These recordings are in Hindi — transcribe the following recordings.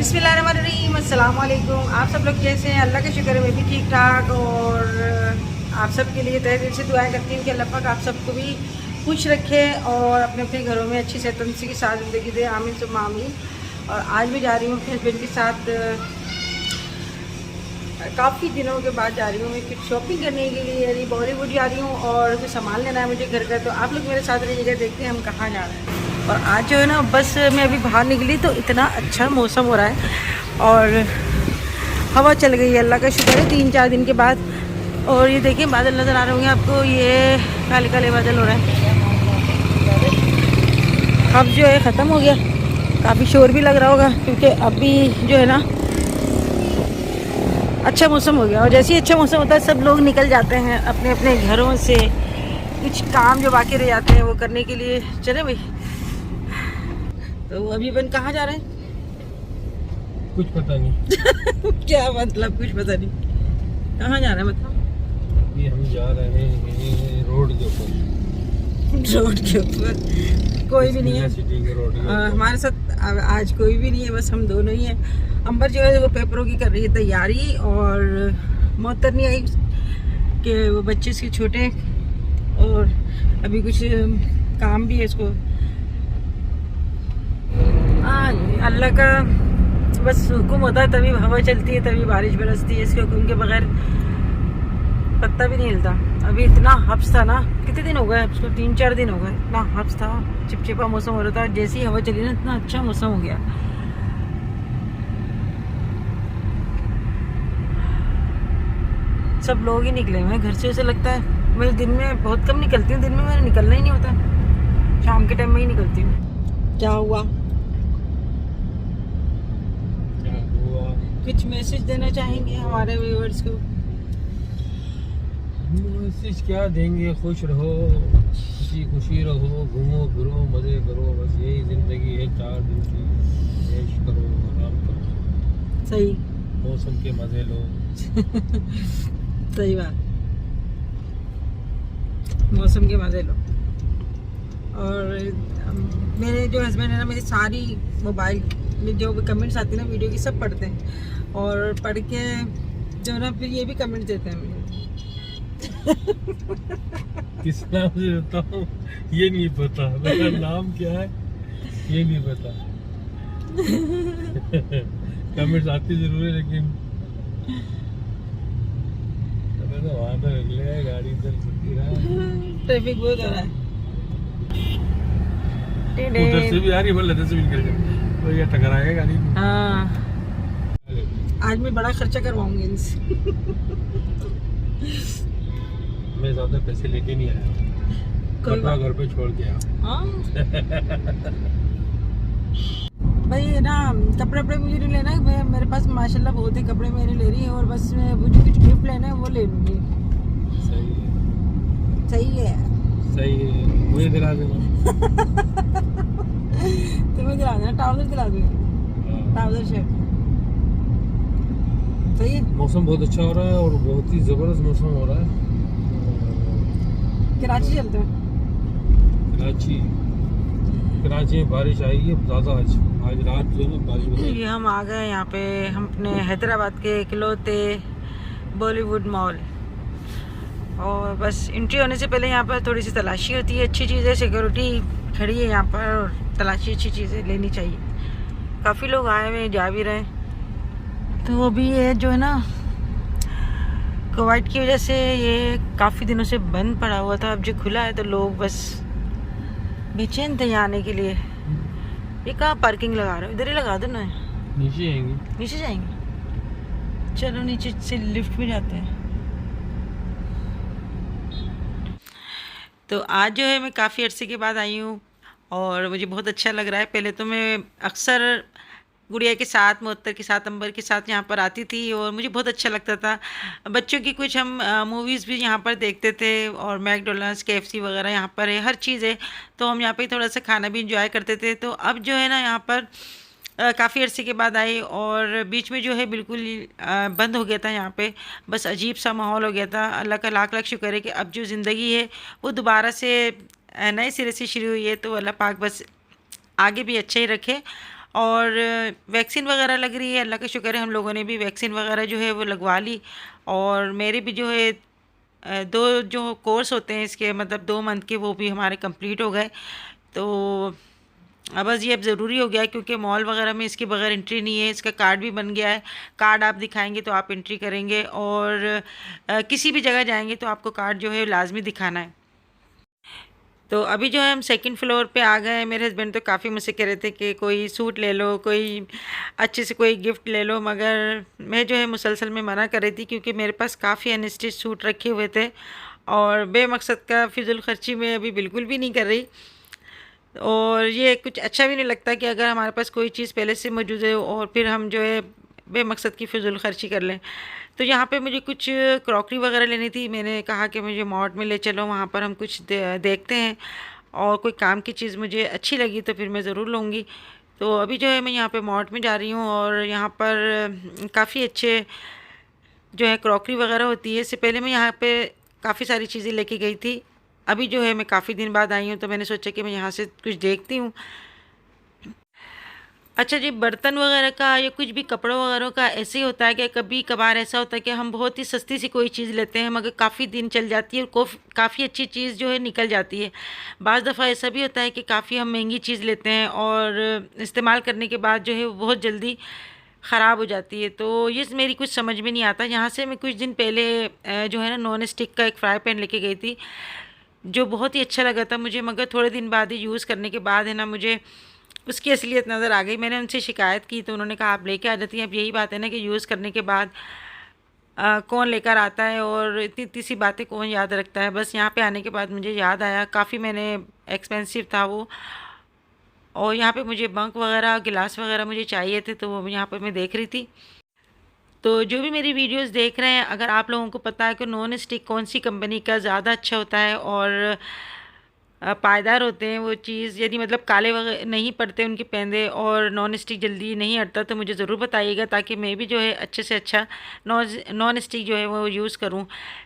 बिस्मिल्लाहिर्रहमानिर्रहीम, अस्सलाम वालेकुम। आप सब लोग कैसे हैं? अल्लाह का शुक्र है मैं भी ठीक ठाक। और आप सब के लिए तहे दिल से दुआएं करती हूँ कि अल्लाह पाक आप सबको भी खुश रखे और अपने अपने घरों में अच्छी सेहत तंदुरुस्ती के साथ ज़िंदगी दे। आमीन सुम्मा आमीन। और आज मैं जा रही हूँ अपने हस्बैंड के साथ, काफ़ी दिनों के बाद जा रही हूँ मैं कुछ शॉपिंग करने के लिए, यानी बॉलीवुड जा रही हूँ और कुछ सामान लेना है मुझे घर का। तो आप लोग मेरे साथ रहिएगा, देखते हैं हम कहाँ जा रहे हैं। और आज जो है ना, बस मैं अभी बाहर निकली तो इतना अच्छा मौसम हो रहा है और हवा चल गई है, अल्लाह का शुक्र है 3-4 दिन के बाद। और ये देखिए बादल नज़र आ रहे होंगे आपको, ये काले काले बादल हो रहे हैं। अब जो है ख़त्म हो गया, काफ़ी शोर भी लग रहा होगा क्योंकि अभी जो है ना अच्छा मौसम हो गया। और जैसे ही अच्छा मौसम होता है सब लोग निकल जाते हैं अपने अपने घरों से, कुछ काम जो बाकी रह जाते हैं वो करने के लिए। चले भाई, तो अभी अपन कहाँ जा रहे हैं? कुछ पता नहीं। क्या मतलब कुछ पता नहीं, कहाँ जा रहे हैं मतलब? ये हम जा रहे हैं रोड के ऊपर। रोड के ऊपर कोई भी नहीं है सिटी के रोड के ऊपर। हमारे साथ आज कोई भी नहीं है, बस हम दोनों ही हैं। अंबर जो है वो पेपरों की कर रही है तैयारी और मोहतर नहीं आई कि वो बच्चे इसके छोटे हैं और अभी कुछ काम भी है इसको। अल्लाह का बस हुक्म होता है तभी हवा चलती है, तभी बारिश बरसती है। इसके हुक्म के बगैर पत्ता भी नहीं हिलता। अभी इतना हब्स था ना, कितने दिन हो गए उसको, 3-4 दिन हो गए, इतना हब्स था, चिपचिपा मौसम हो रहा था। जैसे ही हवा चली ना इतना अच्छा मौसम हो गया। सब लोग ही निकले हुए हैं घर से, ऐसे लगता है। मैं दिन में बहुत कम निकलती हूँ, दिन में मेरा निकलना ही नहीं होता, शाम के टाइम में ही निकलती हूँ। क्या हुआ? कुछ मैसेज देना चाहेंगे हमारे व्यूअर्स को? मैसेज क्या देंगे, खुश रहो, खुशी खुशी रहो, घूमो फिरो, मजे करो, बस यही जिंदगी है 4 दिन की। ऐश करो, आराम करो, सही, मौसम के मजे लो। सही बात, मौसम के मजे लो। और मेरे जो हस्बैंड है ना, मेरी सारी मोबाइल में जो भी कमेंट्स आते हैं ना वीडियो की, सब पढ़ते हैं और पढ़ के जो ना फिर ये भी कमेंट देते हैं मुझे। किस नाम से बताऊं ये नहीं पता, मेरा नाम क्या है ये नहीं पता। कमेंट्स आती जरूर है लेकिन वहाँ तो निकले गाड़ी चल सकती है, ट्रैफिक बहुत हो रहा है। उधर से भी आ रही, बोल लेते से भी निकल जाए, ये टकराएगा गाड़ी में। हाँ, आज मैं बड़ा खर्चा करवाऊंगी इनसे। मैं ज्यादा पैसे लेके नहीं आया, कपड़ा घर पे छोड़ के आया। हाँ भाई ना, कपड़े वपड़े मुझे नहीं लेना है, मेरे पास माशाल्लाह बहुत ही कपड़े मेरे ले रही है और बस मैं मुझे कुछ गिफ्ट लेना है वो ले लूँगी। सही है, सही है, सही है, मुझे दिला देना। तुम्हें दिला देना, ट्राउजर दिला दूँगी, ट्राउजर शर्ट। सही है। मौसम बहुत अच्छा हो रहा है और बहुत ही जबरदस्त मौसम हो रहा है। कराची चलते हैं। कराची में बारिश आएगी अब ज़्यादा। आज रात जो है ना बारिश हो ये हम आ गए यहाँ पे, हम अपने हैदराबाद के इकलौते बॉलीवुड मॉल। और बस एंट्री होने से पहले यहाँ पर थोड़ी सी तलाशी होती है, अच्छी चीज़ें, सिक्योरिटी खड़ी है यहाँ पर और तलाशी अच्छी चीज़ें लेनी चाहिए। काफ़ी लोग आए हुए जा भी रहे हैं। तो अभी ये जो है ना कोविड की वजह से ये काफ़ी दिनों से बंद पड़ा हुआ था, अब जो खुला है तो लोग बस बेचैन थे यहाँ आने के लिए। ये कहाँ पार्किंग लगा रहे हो? इधर ही लगा दो ना। नीचे आएंगे, नीचे जाएंगे, चलो नीचे से लिफ्ट में जाते हैं। तो आज जो है मैं काफ़ी अरसे के बाद आई हूँ और मुझे बहुत अच्छा लग रहा है। पहले तो मैं अक्सर गुड़िया के साथ, मोहत्तर के साथ, अंबर के साथ यहाँ पर आती थी और मुझे बहुत अच्छा लगता था। बच्चों की कुछ हम मूवीज़ भी यहाँ पर देखते थे और मैकडोनल्ड्स, KFC वगैरह यहाँ पर है, हर चीज़ है, तो हम यहाँ पे थोड़ा सा खाना भी इंजॉय करते थे। तो अब जो है ना यहाँ पर काफ़ी अरसे के बाद आई और बीच में जो है बिल्कुल बंद हो गया था यहाँ पे, बस अजीब सा माहौल हो गया था। अल्लाह का लाख लाख शुक्र है कि अब जो ज़िंदगी है वो दोबारा से नए सिरे से शुरू हुई है। तो अल्लाह पाक बस आगे भी अच्छा ही रखे और वैक्सीन वगैरह लग रही है, अल्लाह का शुक्र है हम लोगों ने भी वैक्सीन वगैरह जो है वो लगवा ली। और मेरे भी जो है 2 जो कोर्स होते हैं इसके, मतलब 2 मंथ के, वो भी हमारे कंप्लीट हो गए। तो बस ये अब ज़रूरी हो गया है, क्योंकि मॉल वगैरह में इसके बगैर एंट्री नहीं है। इसका कार्ड भी बन गया है, कार्ड आप दिखाएंगे तो आप एंट्री करेंगे, और किसी भी जगह जाएंगे तो आपको कार्ड जो है लाजमी दिखाना है। तो अभी जो है हम सेकंड फ्लोर पे आ गए हैं। मेरे हस्बैंड तो काफ़ी मुझसे कह रहे थे कि कोई सूट ले लो, कोई अच्छे से कोई गिफ्ट ले लो, मगर मैं जो है मुसलसल में मना कर रही थी, क्योंकि मेरे पास काफ़ी अनस्टिच सूट रखे हुए थे और बेमकसद का फिजूल खर्ची मैं अभी बिल्कुल भी नहीं कर रही। और ये कुछ अच्छा भी नहीं लगता कि अगर हमारे पास कोई चीज़ पहले से मौजूद है और फिर हम जो है बेमकसद की फिजूल खर्ची कर लें। तो यहाँ पे मुझे कुछ क्रॉकरी वगैरह लेनी थी। मैंने कहा कि मुझे मॉल में ले चलो, वहाँ पर हम कुछ देखते हैं, और कोई काम की चीज़ मुझे अच्छी लगी तो फिर मैं ज़रूर लूँगी। तो अभी जो है मैं यहाँ पे मॉल में जा रही हूँ, और यहाँ पर काफ़ी अच्छे जो है क्रॉकरी वगैरह होती है। इससे पहले मैं यहाँ पे काफ़ी सारी चीज़ें लेके गई थी। अभी जो है मैं काफ़ी दिन बाद आई हूँ, तो मैंने सोचा कि मैं यहाँ से कुछ देखती हूँ। अच्छा जी, बर्तन वगैरह का या कुछ भी कपड़ों वगैरह का ऐसे ही होता है कि कभी कभार ऐसा होता है कि हम बहुत ही सस्ती सी कोई चीज़ लेते हैं, मगर काफ़ी दिन चल जाती है और काफ़ी अच्छी चीज़ जो है निकल जाती है। बाज़ दफ़ा ऐसा भी होता है कि काफ़ी हम महंगी चीज़ लेते हैं और इस्तेमाल करने के बाद जो है वो बहुत जल्दी ख़राब हो जाती है। तो ये मेरी कुछ समझ में नहीं आता। यहाँ से मैं कुछ दिन पहले जो है ना नॉन स्टिक का एक फ्राई पैन लेके गई थी, जो बहुत ही अच्छा लगा था मुझे, मगर थोड़े दिन बाद ही यूज़ करने के बाद है ना मुझे उसकी असलियत नज़र आ गई। मैंने उनसे शिकायत की तो उन्होंने कहा आप लेके आ जाती हैं। अब यही बात है ना कि यूज़ करने के बाद कौन लेकर आता है, और इतनी इतनी सी बातें कौन याद रखता है। बस यहाँ पे आने के बाद मुझे याद आया, काफ़ी मैंने एक्सपेंसिव था वो, और यहाँ पे मुझे बंक वगैरह गिलास वगैरह मुझे चाहिए थे, तो वो यहाँ पर मैं देख रही थी। तो जो भी मेरी वीडियोस देख रहे हैं, अगर आप लोगों को पता है कि नॉन स्टिक कौन सी कंपनी का ज़्यादा अच्छा होता है और पायदार होते हैं वो चीज़, यदि मतलब काले वगैरह नहीं पड़ते उनके पेंदे और नॉन स्टिक जल्दी नहीं हटता, तो मुझे ज़रूर बताइएगा, ताकि मैं भी जो है अच्छे से अच्छा नॉन स्टिक जो है वो यूज़ करूं।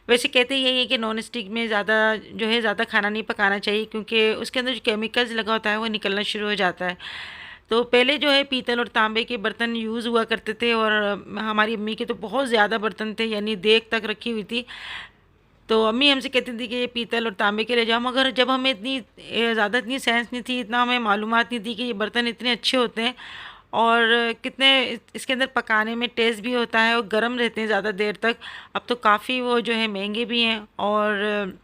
वैसे कहते यही है कि नॉन स्टिक में ज़्यादा जो है ज़्यादा खाना नहीं पकाना चाहिए, क्योंकि उसके अंदर जो केमिकल्स लगा होता है वो निकलना शुरू हो जाता है। तो पहले जो है पीतल और तांबे के बर्तन यूज़ हुआ करते थे, और हमारी अम्मी के तो बहुत ज़्यादा बर्तन थे, यानी देख तक रखी हुई थी। तो अम्मी हमसे कहती थी कि ये पीतल और तांबे के ले जाओ, मगर जब हमें इतनी ज़्यादा इतनी सेंस नहीं थी, इतना हमें मालूमात नहीं थी कि ये बर्तन इतने अच्छे होते हैं और कितने इसके अंदर पकाने में टेस्ट भी होता है और गर्म रहते हैं ज़्यादा देर तक। अब तो काफ़ी वो जो है महंगे भी हैं, और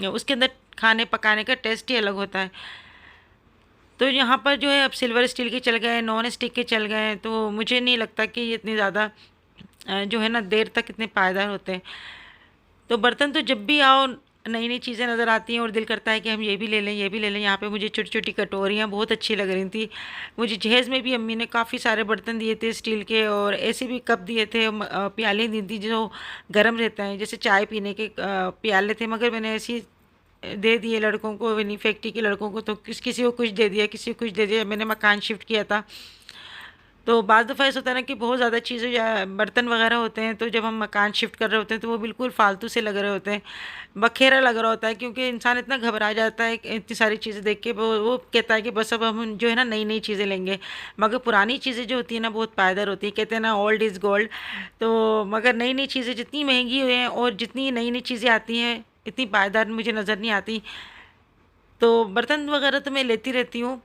उसके अंदर खाने पकाने का टेस्ट ही अलग होता है। तो यहाँ पर जो है अब सिल्वर स्टील के चल गए, नॉन स्टिक के चल गए, तो मुझे नहीं लगता कि ये इतनी ज़्यादा जो है ना देर तक इतने पायदार होते हैं। तो बर्तन तो जब भी आओ नई नई चीज़ें नज़र आती हैं और दिल करता है कि हम ये भी ले लें, ये भी ले लें। यहाँ पे मुझे छोटी छोटी कटोरियाँ बहुत अच्छी लग रही थी। मुझे जहेज़ में भी अम्मी ने काफ़ी सारे बर्तन दिए थे स्टील के, और ऐसे भी कप दिए थे, प्याले दी थी जो गर्म रहता है, जैसे चाय पीने के प्याले थे, मगर मैंने ऐसी दे दिए लड़कों को, नहीं फैक्ट्री के लड़कों को, तो किसी को कुछ दे दिया, किसी को कुछ दे दिया। मैंने मकान शिफ्ट किया था, तो बाज़ दफ़ा ऐसा होता है ना कि बहुत ज़्यादा चीज़ें या बर्तन वगैरह होते हैं, तो जब हम मकान शिफ्ट कर रहे होते हैं तो वो बिल्कुल फालतू से लग रहे होते हैं, बखेरा लग रहा होता है, क्योंकि इंसान इतना घबरा जाता है इतनी सारी चीज़ें देख के। वो कहता है कि बस अब हम जो है ना नई नई चीज़ें लेंगे, मगर पुरानी चीज़ें जो होती हैं ना बहुत पायदार होती हैं। कहते हैं ना ओल्ड इज़ गोल्ड। तो मगर नई नई चीज़ें जितनी महंगी हुई हैं और जितनी नई नई चीज़ें आती हैं, इतनी पायदार मुझे नज़र नहीं आती। तो बर्तन वगैरह तो मैं लेती रहती हूँ,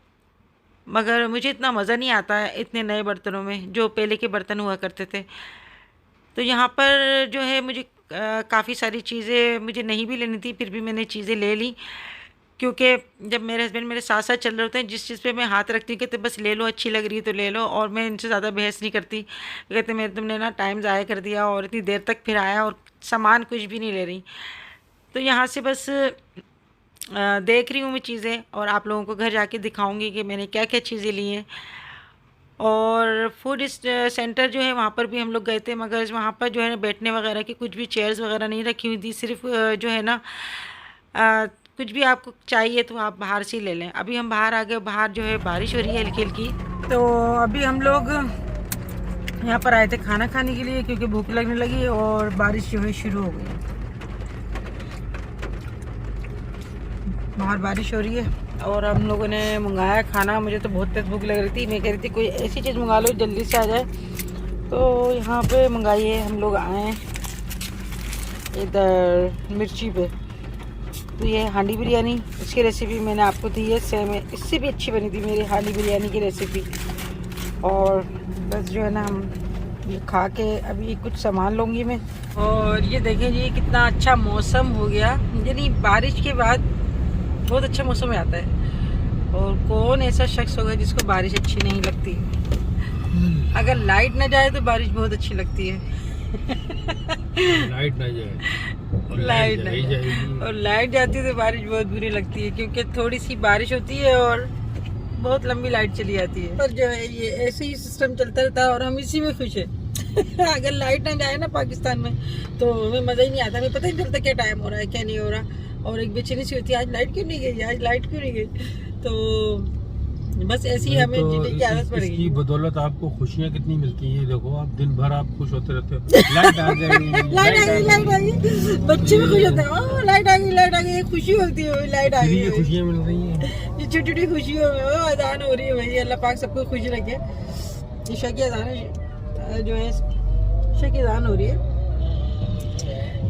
मगर मुझे इतना मज़ा नहीं आता है इतने नए बर्तनों में जो पहले के बर्तन हुआ करते थे। तो यहाँ पर जो है मुझे काफ़ी सारी चीज़ें मुझे नहीं भी लेनी थी, फिर भी मैंने चीज़ें ले ली, क्योंकि जब मेरे हस्बैंड मेरे साथ साथ चल रहे होते हैं, जिस चीज़ पे मैं हाथ रखती हूँ कहते बस ले लो, अच्छी लग रही है तो ले लो, और मैं इनसे ज़्यादा बहस नहीं करती। कहते मेरे तुमने ना टाइम ज़ाया कर दिया, और इतनी देर तक फिर आया और सामान कुछ भी नहीं ले रही। तो यहाँ से बस देख रही हूँ मैं चीज़ें, और आप लोगों को घर जाके दिखाऊंगी कि मैंने क्या क्या चीज़ें ली हैं। और फूड सेंटर जो है वहाँ पर भी हम लोग गए थे, मगर वहाँ पर जो है बैठने वगैरह की कुछ भी चेयर्स वगैरह नहीं रखी हुई थी। सिर्फ जो है ना कुछ भी आपको चाहिए तो आप बाहर से ही ले लें। अभी हम बाहर आ गए, बाहर जो है बारिश हो रही है हल्की हल्की। तो अभी हम लोग यहाँ पर आए थे खाना खाने के लिए, क्योंकि भूख लगने लगी और बारिश जो है शुरू हो गई। बाहर बारिश हो रही है। और हम लोगों ने मंगाया खाना। मुझे तो बहुत तेज़ भूख लग रही थी, मैं कह रही थी कोई ऐसी चीज़ मंगा लो जल्दी से आ जाए। तो यहाँ पे मंगाई है, हम लोग आए इधर मिर्ची पे। तो ये हांडी बिरयानी, इसकी रेसिपी मैंने आपको दी है, सेम है, इससे भी अच्छी बनी थी मेरी हांडी बिरयानी की रेसिपी। और बस जो है ना, हम ये खा के अभी कुछ सामान लूँगी मैं। और ये देखें जी कितना अच्छा मौसम हो गया, यानी बारिश के बाद बहुत अच्छा मौसम आता है। और कौन ऐसा शख्स होगा जिसको बारिश अच्छी नहीं लगती। अगर लाइट ना जाए तो बारिश बहुत अच्छी लगती है। लाइट ना जाए और लाइट ना जाएगी जाए और लाइट जाती है तो बारिश बहुत बुरी लगती है, क्योंकि थोड़ी सी बारिश होती है और बहुत लंबी लाइट चली जाती है। और जो है ये ऐसे ही सिस्टम चलता रहता है और हम इसी में खुश हैं। अगर लाइट ना जाए ना पाकिस्तान में तो हमें मज़ा ही नहीं आता, हमें पता ही नहीं चलता क्या टाइम हो रहा है क्या नहीं हो रहा। और एक बेचैनी सी होती है, आज लाइट क्यों नहीं गई, आज लाइट क्यों नहीं गई। तो बस ऐसी ही हमें जीने की आदत पड़ गई। इसकी बदौलत आपको खुशियाँ कितनी मिलती हैं। देखो आप दिन भर आप खुश होते रहते हो, लाइट आ गई, लाइट आ गई, बच्चे भी खुश होते हैं, ओह लाइट आ गई, खुशी होती है लाइट आ गई। ये खुशियाँ मिल रही हैं, ये छोटी छोटी खुशियों में अजान हो रही है भाई। अल्लाह पाक सबको खुश रखे। ईशा की अजान जो है, ईशा की अजान हो रही है।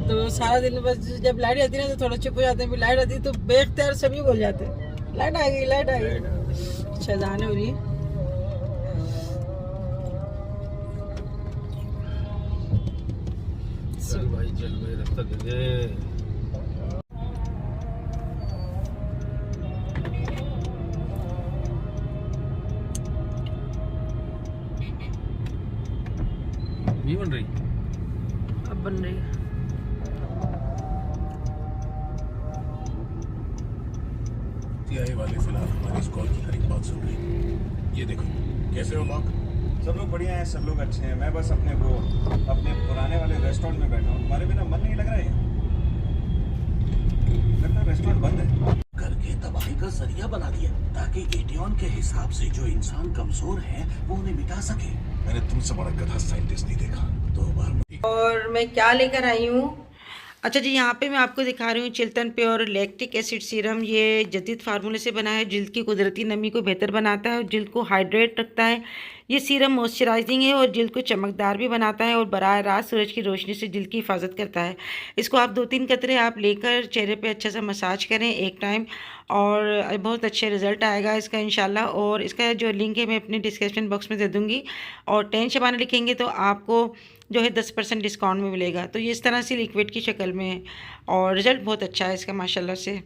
तो सारा दिन बस जब लाइट आती है ना तो थोड़ा चुप हो जाते हैं, फिर लाइट आती है तो बेख्तियार सभी बोल जाते हैं लाइट आ गई, लाइट आ गई। अच्छा अजान हो रही है। चल भाई चल भाई, रास्ता दे दे। ये बन रही, अब बन रही है। सीआईए वाले फिलहाल हमारी इस कॉल की हर एक बात सुन रहे हैं। ये देखो, कैसे हो लॉक? सब लोग बढ़िया हैं, सब लोग अच्छे हैं। मैं बस अपने पुराने वाले रेस्टोरेंट में बैठा हूँ। तुम्हारे बिना मन नहीं लग रहा है? लगता है रेस्टोरेंट बंद है। करके तबाही का जरिया बना दिया ताकि एटियन के हिसाब से जो इंसान कमजोर है वो उन्हें मिटा सके। मैंने तुमसे बड़ा गधा साइंटिस्ट नहीं देखा। 2 बार। और मैं क्या लेकर आई हूँ, अच्छा जी, यहाँ पे मैं आपको दिखा रही हूँ Chilton pure lactic acid serum. ये जदीद फार्मूले से बना है, जिल्द की कुदरती नमी को बेहतर बनाता है और जिल्द को हाइड्रेट रखता है। ये सीरम मॉइस्चराइजिंग है और जिल्द को चमकदार भी बनाता है और बराह रास्त सूरज की रोशनी से जिल्द की हिफाजत करता है। इसको आप 2-3 कतरे आप लेकर चेहरे पे अच्छा सा मसाज करें एक टाइम, और बहुत अच्छे रिजल्ट आएगा इसका इंशाल्लाह। और इसका जो लिंक है मैं अपने डिस्क्रिप्शन बॉक्स में दे दूँगी, और 10 शबाना लिखेंगे तो आपको जो है 10% डिस्काउंट में मिलेगा। तो ये इस तरह से लिक्विड की शक्ल में है और रिज़ल्ट बहुत अच्छा है इसका माशाल्लाह से।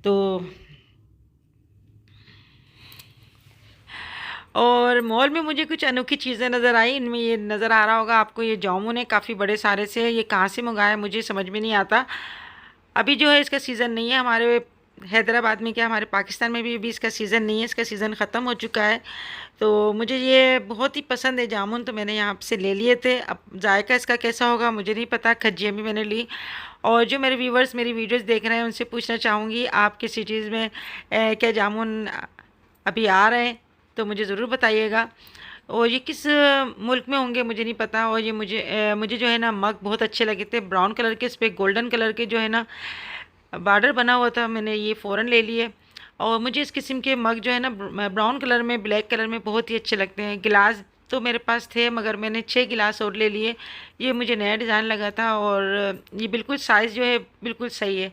तो और मॉल में मुझे कुछ अनोखी चीज़ें नज़र आई, इनमें ये नज़र आ रहा होगा आपको, ये जामुन है काफ़ी बड़े सारे से। ये कहाँ से मंगाया मुझे समझ में नहीं आता। अभी जो है इसका सीज़न नहीं है हमारे हैदराबाद में, क्या हमारे पाकिस्तान में भी अभी इसका सीज़न नहीं है, इसका सीज़न ख़त्म हो चुका है। तो मुझे ये बहुत ही पसंद है जामुन, तो मैंने यहाँ से ले लिए थे। अब जायका इसका कैसा होगा मुझे नहीं पता, खज्जियाँ भी मैंने ली। और जो मेरे व्यूवर्स मेरी वीडियोस देख रहे हैं उनसे पूछना चाहूँगी, आपके सिटीज़ में क्या जामुन अभी आ रहे हैं तो मुझे ज़रूर बताइएगा। और ये किस मुल्क में होंगे मुझे नहीं पता। और ये मुझे जो है ना मग बहुत अच्छे लगे थे, ब्राउन कलर के, इस पर गोल्डन कलर के जो है ना बॉर्डर बना हुआ था, मैंने ये फ़ौरन ले लिए। और मुझे इस किस्म के मग जो है ना ब्राउन कलर में, ब्लैक कलर में बहुत ही अच्छे लगते हैं। गिलास तो मेरे पास थे मगर मैंने 6 गिलास और ले लिए। ये मुझे नया डिज़ाइन लगा था और ये बिल्कुल साइज़ जो है बिल्कुल सही है।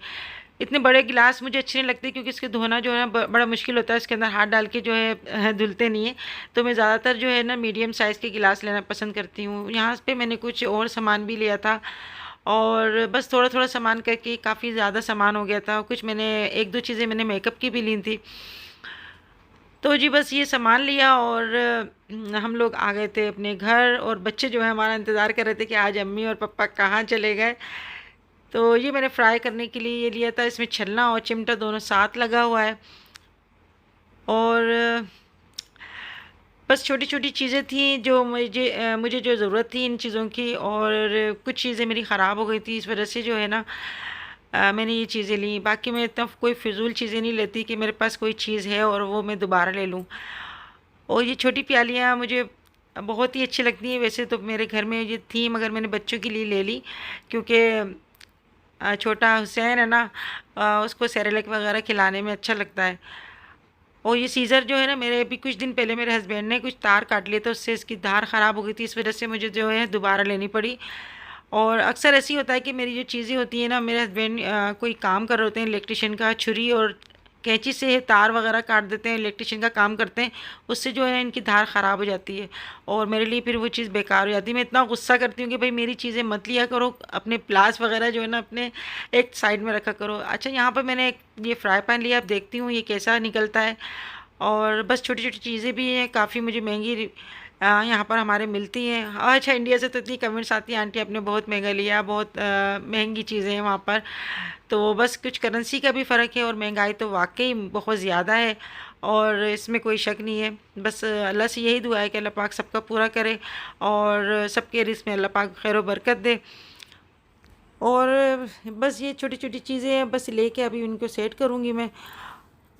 इतने बड़े गिलास मुझे अच्छे नहीं लगते क्योंकि इसके धोना जो है ना बड़ा मुश्किल होता है, इसके अंदर हाथ डाल के जो है धुलते नहीं है। तो मैं ज़्यादातर जो है ना मीडियम साइज़ के गिलास लेना पसंद करती हूँ। यहाँ पे मैंने कुछ और सामान भी लिया था और बस थोड़ा थोड़ा सामान करके काफ़ी ज़्यादा सामान हो गया था। कुछ मैंने 1-2 चीज़ें मैंने मेकअप की भी ली थी। तो जी बस ये सामान लिया और हम लोग आ गए थे अपने घर। और बच्चे जो है हमारा इंतज़ार कर रहे थे कि आज अम्मी और पापा कहाँ चले गए। तो ये मैंने फ्राई करने के लिए ये लिया था, इसमें छलना और चिमटा दोनों साथ लगा हुआ है। और बस छोटी छोटी चीज़ें थी जो मुझे जो ज़रूरत थी इन चीज़ों की, और कुछ चीज़ें मेरी ख़राब हो गई थी, इस वजह से जो है ना मैंने ये चीज़ें ली। बाकी मैं इतना कोई फ़िज़ूल चीज़ें नहीं लेती कि मेरे पास कोई चीज़ है और वो मैं दोबारा ले लूँ। और ये छोटी प्यालियाँ मुझे बहुत ही अच्छी लगती हैं। वैसे तो मेरे घर में ये थी मगर मैंने बच्चों के लिए ले ली क्योंकि छोटा हुसैन है ना, उसको सेरेलैक वगैरह खिलाने में अच्छा लगता है। और ये सीज़र जो है ना, मेरे अभी कुछ दिन पहले मेरे हस्बैंड ने कुछ तार काट लिए, तो उससे इसकी धार ख़राब हो गई थी, इस वजह से मुझे जो है दोबारा लेनी पड़ी। और अक्सर ऐसे ही होता है कि मेरी जो चीज़ें होती हैं ना, मेरे हस्बैंड कोई काम कर रहे होते हैं इलेक्ट्रिशियन का, छुरी और कैंची से तार वगैरह काट देते हैं, इलेक्ट्रिशियन का काम करते हैं, उससे जो है इनकी धार ख़राब हो जाती है और मेरे लिए फिर वो चीज़ बेकार हो जाती है। मैं इतना गुस्सा करती हूँ कि भाई मेरी चीज़ें मत लिया करो, अपने प्लास वगैरह जो है ना अपने एक साइड में रखा करो। अच्छा, यहाँ पर मैंने एक ये फ्राई पैन लिया, अब देखती हूँ ये कैसा निकलता है। और बस छोटी छोटी चीज़ें भी हैं, काफ़ी मुझे महंगी यहाँ पर हमारे मिलती हैं। अच्छा, इंडिया से तो इतनी कमेंट्स आती हैं, आंटी आपने बहुत महंगा लिया, बहुत महंगी चीज़ें हैं वहाँ पर। तो बस कुछ करेंसी का भी फ़र्क है और महंगाई तो वाकई बहुत ज़्यादा है और इसमें कोई शक नहीं है। बस अल्लाह से यही दुआ है कि अल्लाह पाक सबका पूरा करे और सबके रिज़्क़ में अल्लाह पाक खैर बरकत दे। और बस ये छोटी छोटी चीज़ें हैं, बस लेके अभी उनको सेट करूँगी मैं।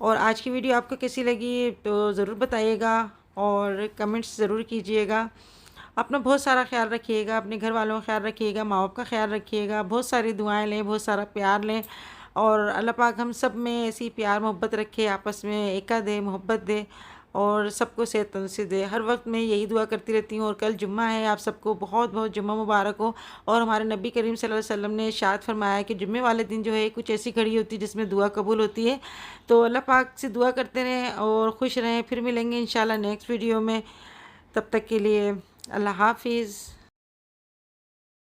और आज की वीडियो आपको कैसी लगी तो ज़रूर बताइएगा और कमेंट्स ज़रूर कीजिएगा। अपना बहुत सारा ख्याल रखिएगा, अपने घर वालों का ख्याल रखिएगा, माँ बाप का ख्याल रखिएगा, बहुत सारी दुआएं लें, बहुत सारा प्यार लें और अल्लाह पाक हम सब में ऐसी प्यार मोहब्बत रखे, आपस में एका दे, मोहब्बत दे और सबको सेहत तंदुरुस्ती दे। हर वक्त मैं यही दुआ करती रहती हूँ। और कल जुम्मा है, आप सबको बहुत बहुत जुम्मा मुबारक हो। और हमारे नबी करीम सल्लल्लाहु अलैहि वसल्लम ने इरशाद फरमाया कि जुम्मे वाले दिन जो है कुछ ऐसी घड़ी होती है जिसमें दुआ कबूल होती है। तो अल्लाह पाक से दुआ करते रहें और खुश रहें। फिर मिलेंगे इंशाल्लाह नेक्स्ट वीडियो में, तब तक के लिए अल्लाह हाफिज़।